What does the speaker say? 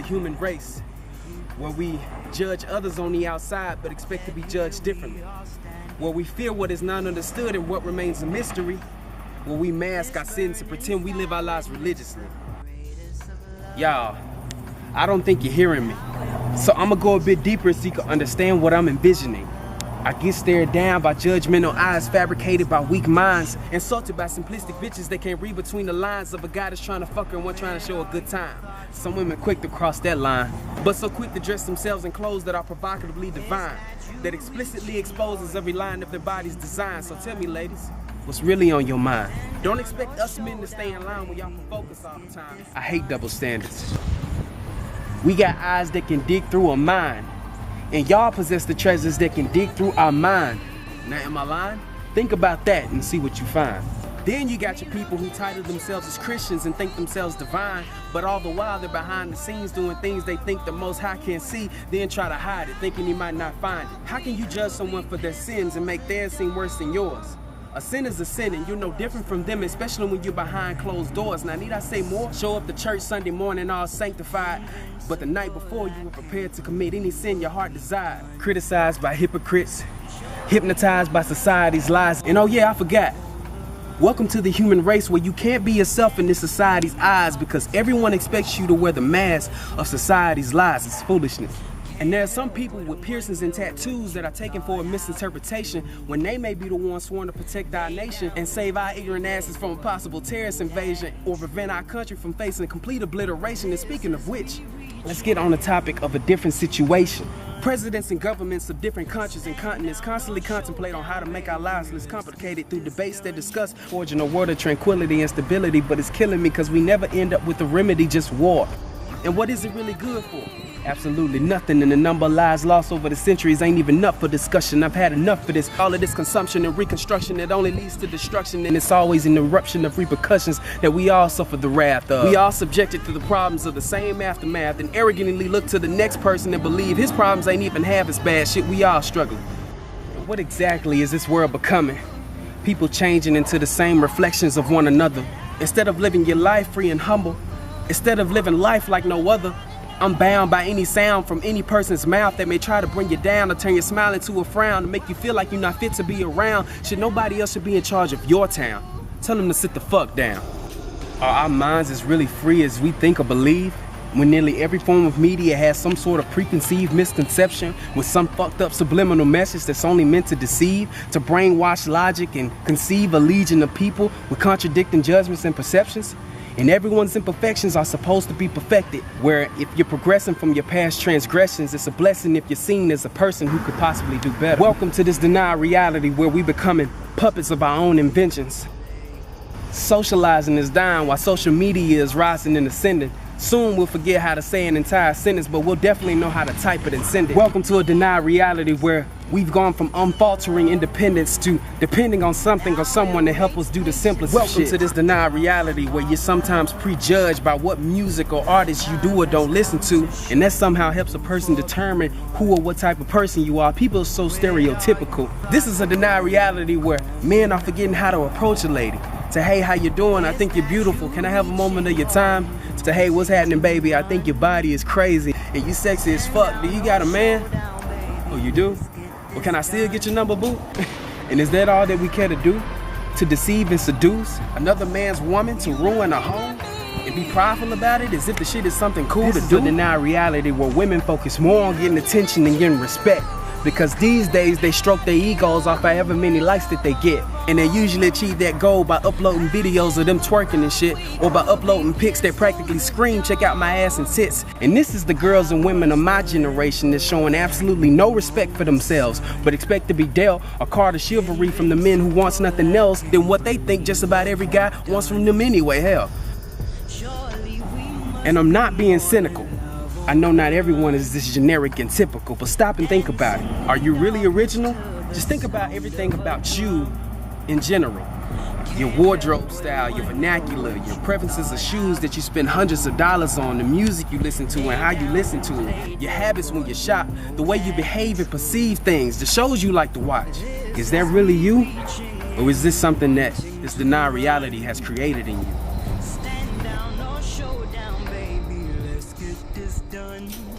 human race, where we judge others on the outside but expect to be judged differently, where we fear what is not understood and what remains a mystery, where we mask our sins and pretend we live our lives religiously. Y'all, I don't think you're hearing me, so I'm gonna go a bit deeper so you can understand what I'm envisioning. I get stared down by judgmental eyes fabricated by weak minds, insulted by simplistic bitches that can't read between the lines of a guy that's trying to fuck her and one trying to show a good time. Some women quick to cross that line, but so quick to dress themselves in clothes that are provocatively divine, that explicitly exposes every line of their body's design. So tell me, ladies, what's really on your mind? Don't expect us men to stay in line when y'all can focus all the time. I hate double standards. We got eyes that can dig through a mind, and y'all possess the treasures that can dig through our mind. Now, am I lying? Think about that and see what you find. Then you got your people who title themselves as Christians and think themselves divine, but all the while they're behind the scenes doing things they think the Most High can't see, then try to hide it, thinking he might not find it. How can you judge someone for their sins and make theirs seem worse than yours? A sin is a sin, and you're no different from them, especially when you're behind closed doors. Now, need I say more? Show up to church Sunday morning all sanctified, but the night before you were prepared to commit any sin your heart desired. Criticized by hypocrites, hypnotized by society's lies, and oh yeah, I forgot. Welcome to the human race, where you can't be yourself in this society's eyes because everyone expects you to wear the mask of society's lies. It's foolishness. And there are some people with piercings and tattoos that are taken for a misinterpretation when they may be the ones sworn to protect our nation and save our ignorant asses from a possible terrorist invasion or prevent our country from facing complete obliteration. And speaking of which, let's get on the topic of a different situation. Presidents and governments of different countries and continents constantly contemplate on how to make our lives less complicated through debates that discuss forging a world of tranquility and stability, but it's killing me because we never end up with a remedy, just war. And what is it really good for? Absolutely nothing, and the number of lives lost over the centuries ain't even enough for discussion. I've had enough of this. All of this consumption and reconstruction that only leads to destruction, and it's always an eruption of repercussions that we all suffer the wrath of. We all subjected to the problems of the same aftermath and arrogantly look to the next person and believe his problems ain't even half as bad. Shit, we all struggling. What exactly is this world becoming? People changing into the same reflections of one another. Instead of living your life free and humble, instead of living life like no other, unbound by any sound from any person's mouth that may try to bring you down or turn your smile into a frown to make you feel like you're not fit to be around. Shit, nobody else should be in charge of your town. Tell them to sit the fuck down. Are our minds as really free as we think or believe? When nearly every form of media has some sort of preconceived misconception with some fucked up subliminal message that's only meant to deceive, to brainwash logic and conceive a legion of people with contradicting judgments and perceptions? And everyone's imperfections are supposed to be perfected, where if you're progressing from your past transgressions, it's a blessing if you're seen as a person who could possibly do better. Welcome to this denied reality where we becoming puppets of our own inventions. Socializing is dying while social media is rising and ascending. Soon we'll forget how to say an entire sentence, but we'll definitely know how to type it and send it. Welcome to a denied reality where we've gone from unfaltering independence to depending on something or someone to help us do the simplest shit. Welcome to this denied reality where you're sometimes prejudged by what music or artists you do or don't listen to, and that somehow helps a person determine who or what type of person you are. People are so stereotypical. This is a denied reality where men are forgetting how to approach a lady. To, hey, how you doing? I think you're beautiful. Can I have a moment of your time? To, hey, what's happening, baby? I think your body is crazy and you sexy as fuck. Do you got a man? Oh, you do? Well, can I still get your number, boo? And is that all that we care to do? To deceive and seduce another man's woman, to ruin a home and be prideful about it as if the shit is something cool to do? This is a denied reality where women focus more on getting attention than getting respect. Because these days they stroke their egos off however many likes that they get. And they usually achieve that goal by uploading videos of them twerking and shit, or by uploading pics that practically scream, check out my ass and tits. And this is the girls and women of my generation that's showing absolutely no respect for themselves, but expect to be dealt a card of chivalry from the men who wants nothing else than what they think just about every guy wants from them anyway, hell. And I'm not being cynical. I know not everyone is this generic and typical, but stop and think about it. Are you really original? Just think about everything about you in general. Your wardrobe style, your vernacular, your preferences of shoes that you spend hundreds of dollars on, the music you listen to and how you listen to it, your habits when you shop, the way you behave and perceive things, the shows you like to watch. Is that really you? Or is this something that this denied reality has created in you? done.